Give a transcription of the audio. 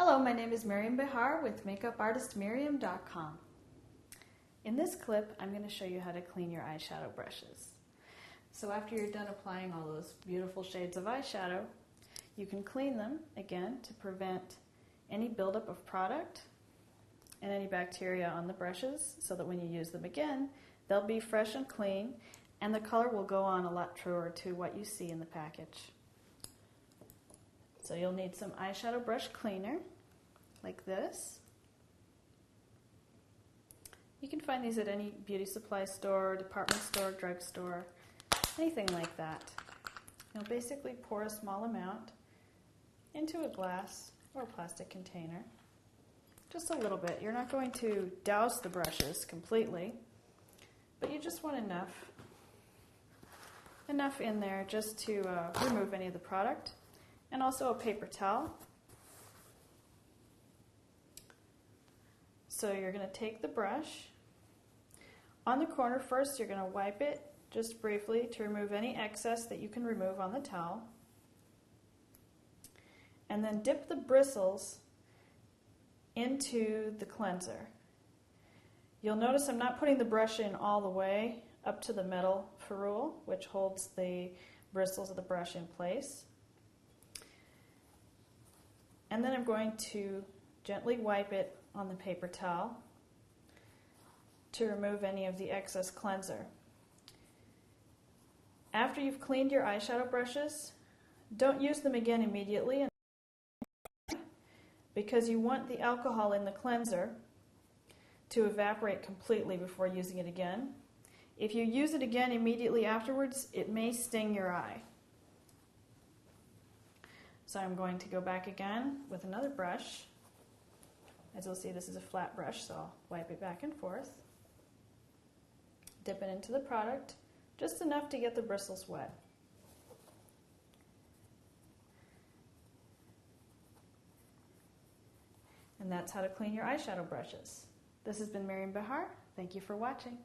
Hello, my name is Miriam Behar with MakeupArtistMiriam.com. In this clip, I'm going to show you how to clean your eyeshadow brushes. So after you're done applying all those beautiful shades of eyeshadow, you can clean them again to prevent any buildup of product and any bacteria on the brushes so that when you use them again, they'll be fresh and clean and the color will go on a lot truer to what you see in the package. So you'll need some eyeshadow brush cleaner, like this. You can find these at any beauty supply store, department store, drugstore, anything like that. You'll basically pour a small amount into a glass or a plastic container. Just a little bit. You're not going to douse the brushes completely, but you just want enough in there just to remove any of the product. And also a paper towel. So you're going to take the brush. On the corner first, you're going to wipe it just briefly to remove any excess that you can remove on the towel. And then dip the bristles into the cleanser. You'll notice I'm not putting the brush in all the way up to the metal ferrule, which holds the bristles of the brush in place. And then I'm going to gently wipe it on the paper towel to remove any of the excess cleanser. After you've cleaned your eyeshadow brushes, don't use them again immediately because you want the alcohol in the cleanser to evaporate completely before using it again. If you use it again immediately afterwards, it may sting your eye. So I'm going to go back again with another brush. As you'll see, this is a flat brush, so I'll wipe it back and forth. Dip it into the product, just enough to get the bristles wet. And that's how to clean your eyeshadow brushes. This has been Miriam Behar. Thank you for watching.